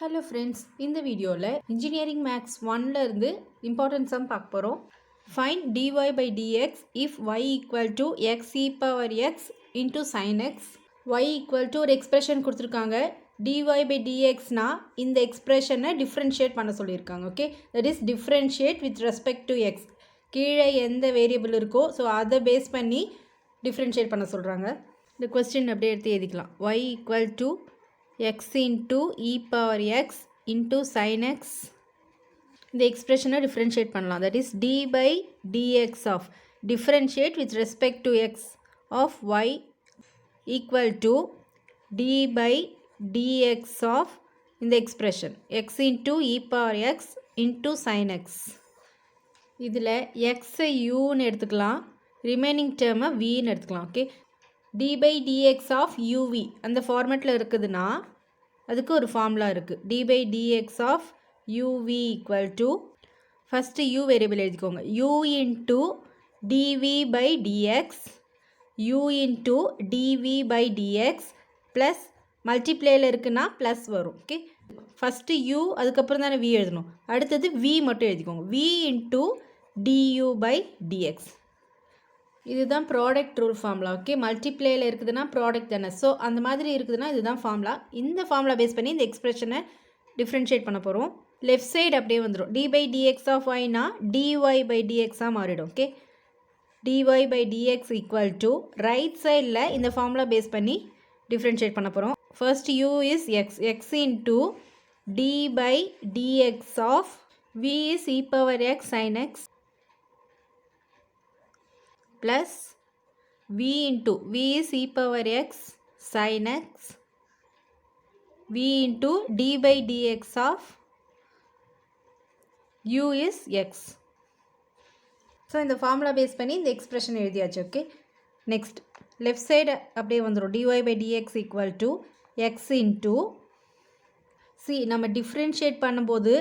Hello friends, இந்த வீடியோவில் Engineering Maths 1ல இருந்து important sum பார்க்க போகிறோம். Find dy by dx if y equal to x e power x into sin x. y equal to ஒரு expression கொடுத்துருக்காங்க. dy by dx னா இந்த expressionனை differentiate பண்ண சொல்லியிருக்காங்க. Okay, that is differentiate with respect to x. கீழே எந்த variable இருக்கோ so அதை பேஸ் பண்ணி differentiate பண்ண சொல்கிறாங்க. இந்த கொஸ்டின் அப்படியே எடுத்து எழுதிக்கலாம். y equal to x into e power x into sin x. இந்த expression differentiate பண்ணலாம். That is d by dx of differentiate with respect to x of y equal to d by dx of இந்த expression x into e power x into sin x. இதில் x u ன்னு எடுத்துக்கலாம், remaining term v ன்னு எடுத்துக்கலாம். Okay, d by dx of uv அந்த ஃபார்மேட்டில் இருக்குதுன்னா அதுக்கு ஒரு ஃபார்முலா இருக்குது. d by dx of uv equal to first u variable எழுதிக்கோங்க. u into dv by dx u into dv by dx plus மல்டிப்ளேயில் இருக்குன்னா ப்ளஸ் வரும். ஓகே, ஃபஸ்ட்டு u அதுக்கப்புறம் தானே v எழுதணும், அடுத்தது v மட்டும் எழுதிக்கோங்க. v into du by dx இதுதான் ப்ராடக்ட் ரூல் ஃபார்முலா. ஓகே, மல்டிப்ளேயில் இருக்குதுன்னா ப்ராடக்ட் தானே, ஸோ அந்த மாதிரி இருக்குதுன்னா இதுதான் ஃபார்முலா. இந்த ஃபார்முலா பேஸ் பண்ணி இந்த எக்ஸ்பிரஷனை டிஃப்ரென்ஷியேட் பண்ண போகிறோம். லெஃப்ட் சைடு அப்படியே வந்துடும். dy by dx of yனா dy by dxஆக மாறிடும். Okay, dy by dx equal to right சைடில் இந்த ஃபார்முலா பேஸ் பண்ணி டிஃப்ரென்ஷியேட் பண்ண போகிறோம். First u is x into d by dx of v is e power x sin x plus v into v is e power x sin x v into d by dx of u is x. So இந்த formula base பண்ணி இந்த expression எழுதியாச்சு. Okay, next left side அப்படியே வந்துடும். dy by dx equal to x into C நம்ம differentiate பண்ணும்போது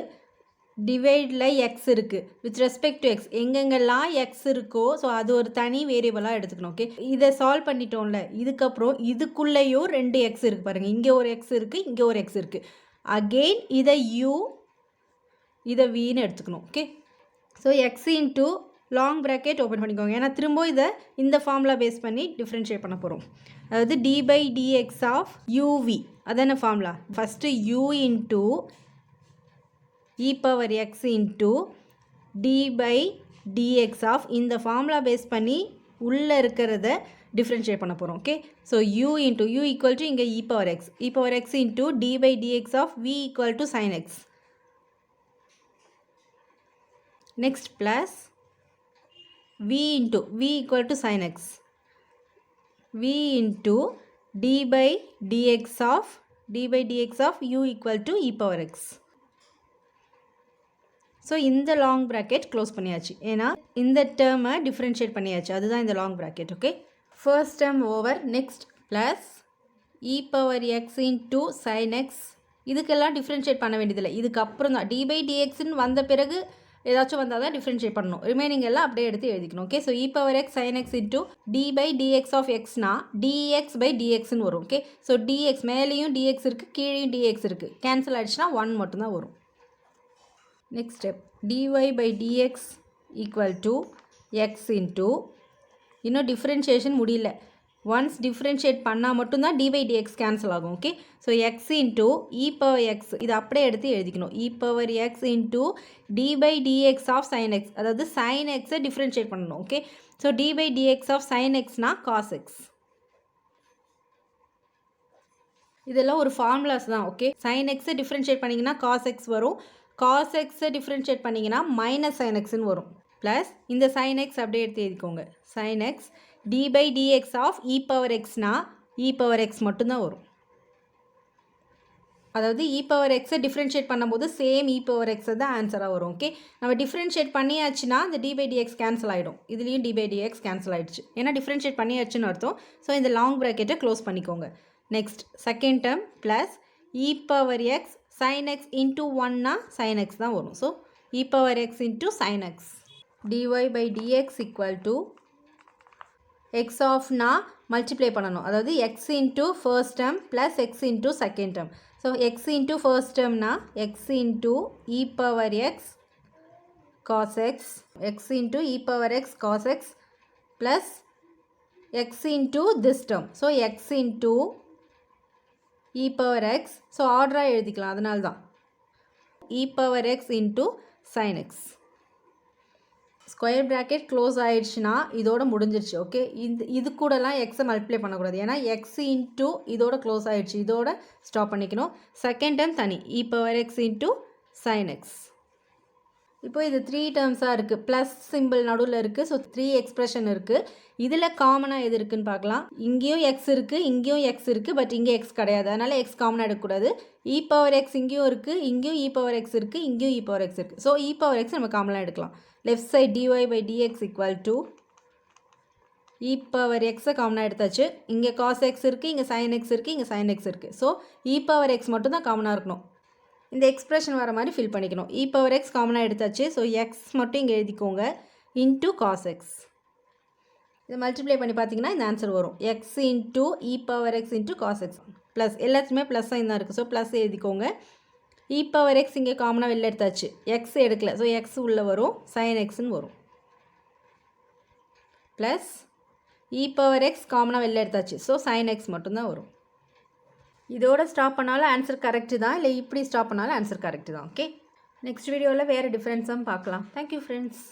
டிவைடில் X இருக்குது with respect to X. எங்கெங்கெல்லாம் எக்ஸ் இருக்கோ ஸோ அது ஒரு தனி வேரியபிளாக எடுத்துக்கணும். ஓகே, இதை சால்வ் பண்ணிட்டோம்ல, இதுக்கப்புறம் இதுக்குள்ளேயும் 2 எக்ஸ் இருக்குது பாருங்கள். இங்கே ஒரு எக்ஸ் இருக்குது, இங்கே ஒரு எக்ஸ் இருக்குது. அகெயின் இதை u இதை vன்னு எடுத்துக்கணும். Okay, so x into long bracket open பண்ணிக்கோங்க, ஏன்னா திரும்ப இதை இந்த ஃபார்முலா பேஸ் பண்ணி டிஃப்ரென்ஷியேட் பண்ண போகிறோம். அதாவது d by dx of uv அதான formula. First u into e power x into d by dx of இந்த ஃபார்முலா பேஸ் பண்ணி உள்ளே இருக்கிறத டிஃப்ரென்ஷியேட் பண்ண போகிறோம். Okay, so u into u equal to இங்கே e power x into d by dx of v equal to sin x. Next plus v into v equal to sin x v into d by dx of u equal to e power x. So இந்த long bracket close பண்ணியாச்சு, ஏன்னா இந்த டேர்மை differentiate பண்ணியாச்சு, அதுதான் இந்த long bracket. Okay, first term over. Next plus e power x into sine x. இதுக்கெல்லாம் differentiate பண்ண வேண்டியதில்லை, இதுக்கப்புறம் தான் டி பை டிஎக்ஸ்ன்னு வந்த பிறகு ஏதாச்சும் வந்தால் தான் டிஃப்ரென்ஷியேட் பண்ணணும். ரிமைனிங் எல்லாம் அப்படியே எடுத்து எழுதிக்கணும். Okay, so e power x sine x into d by dx of எக்ஸ்னா டிஎக்ஸ் பை டிஎக்ஸ்ன்னு வரும். ஓகே, ஸோ டிஎக்ஸ் மேலேயும் டிஎக்ஸ் இருக்குது, கீழேயும் டிஎக்ஸ் இருக்குது, கேன்சல் ஆகிடுச்சுன்னா 1 மட்டும்தான் வரும். Next step, dy by dx equal to x into இன்னும் டிஃப்ரென்ஷியேஷன் முடியல, ஒன்ஸ் டிஃப்ரென்ஷியேட் பண்ணால் மட்டும்தான் dy by dx கேன்சல் ஆகும். Okay, so x into e power x இது அப்படியே எடுத்து எழுதிக்கணும். e power x into d by dx of sin x, அதாவது sin x டிஃப்ரென்ஷியேட் பண்ணணும். Okay, so d by dx of sin xனா cos x. இதெல்லாம் ஒரு formulas தான். ஓகே, sin x டிஃப்ரென்ஷியேட் பண்ணிங்கன்னா cos x வரும், cos x டிஃப்ரென்ஷியேட் பண்ணிங்கன்னா minus sin xன்னு வரும். Plus இந்த sin x அப்படியே எடுத்து எழுதிக்கோங்க. sin x d by dx of e power xனா e power x மட்டும்தான் வரும். அதாவது e power x டிஃப்ரென்ஷியேட் பண்ணும்போது சேம் e power x தான் ஆன்சராக வரும். ஓகே, நம்ம டிஃப்ரென்ஷியேட் பண்ணியாச்சுன்னா இந்த d by dx கேன்சல் ஆகிடும், இதுலேயும் d by dx கேன்சல் ஆகிடுச்சு, ஏன்னா டிஃப்ரென்ஷியேட் பண்ணியாச்சுன்னு அர்த்தம். ஸோ இந்த லாங் ப்ராக்கெட்டை க்ளோஸ் பண்ணிக்கோங்க. Next second term plus e power x sin x into 1னா sin x தான் வரும். So e power x into sin x dy by dx equal to x of னா multiply பண்ணணும். அதாவது x into first term plus x into second term. So x into first டேர்ம்னா x into e power x cos x, x into e power x cos x plus x into this term. So x into e power x. So order எழுதிக்கலாம் அதனால்தான் e power x into sin x. Square bracket close ஆயிடுச்சுன்னா இதோட முடிஞ்சிருச்சு. Okay, இது கூடலாம் எக்ஸை multiply பண்ணக்கூடாது. ஏன்னா எக்ஸ் இன்ட்டு இதோட க்ளோஸ் ஆயிடுச்சு, இதோட ஸ்டாப் பண்ணிக்கணும். செகண்ட் டைம் தனி e power x into sine x. இப்போ இது 3 டேர்ம்ஸாக இருக்குது, ப்ளஸ் சிம்பிள் நடுவில் இருக்குது. ஸோ 3 எக்ஸ்ப்ரெஷன் இருக்குது. இதில் காமனாக எது இருக்குதுன்னு பார்க்கலாம். இங்கேயும் எக்ஸ் இருக்குது, இங்கேயும் எக்ஸ் இருக்குது, பட் இங்கே எக்ஸ் கிடையாது. அதனால் எக்ஸ் காமனாக எடுக்கக்கூடாது. இ பவர் எக்ஸ் இங்கேயும் இருக்குது, இங்கேயும் இ பவர் எக்ஸ் இருக்குது, இங்கேயும் இ பவர் எக்ஸ் இருக்குது. ஸோ இ பவர் எக்ஸ் நம்ம காமனாக எடுக்கலாம். Left side dy by dx equal to e power எக்ஸை காமனாக எடுத்தாச்சு. இங்கே காஸ் எக்ஸ் இருக்குது, இங்கே சைன் எக்ஸ் இருக்குது, இங்கே சைன் எக்ஸ் இருக்குது. ஸோ இ பவர் எக்ஸ் மட்டும் தான் காமனாக இருக்கணும். இந்த எக்ஸ்ப்ரெஷன் வர மாதிரி ஃபில் பண்ணிக்கணும். இ பவர் எக்ஸ் காமனாக எடுத்தாச்சு. ஸோ எக்ஸ் மட்டும் இங்கே எழுதிக்கோங்க இன்ட்டு காஸ் எக்ஸ். இதை மல்டிப்ளை பண்ணி பார்த்தீங்கன்னா இந்த ஆன்சர் வரும். X into e power x into cos x plus எல்லாத்துக்குமே ப்ளஸ் சைன் தான் இருக்குது. ஸோ ப்ளஸ் எழுதிக்கோங்க. இ பவர் எக்ஸ் இங்கே காமனாக வெளில எடுத்தாச்சு, எக்ஸ் எடுக்கல. ஸோ எக்ஸ் உள்ளே வரும், சைன் எக்ஸ்ன்னு வரும். ப்ளஸ் இ பவர் எக்ஸ் காமனாக வெளில எடுத்தாச்சு. ஸோ சைன் எக்ஸ் மட்டும்தான் வரும். இதோட ஸ்டாப் பண்ணாலும் ஆன்சர் கரெக்டு தான், இல்லை இப்படி ஸ்டாப் பண்ணாலும் ஆன்சர் கரெக்டு தான். ஓகே, நெக்ஸ்ட் வீடியோவில் வேறு டிஃப்ரென்ஸும் பார்க்கலாம். Thank you friends.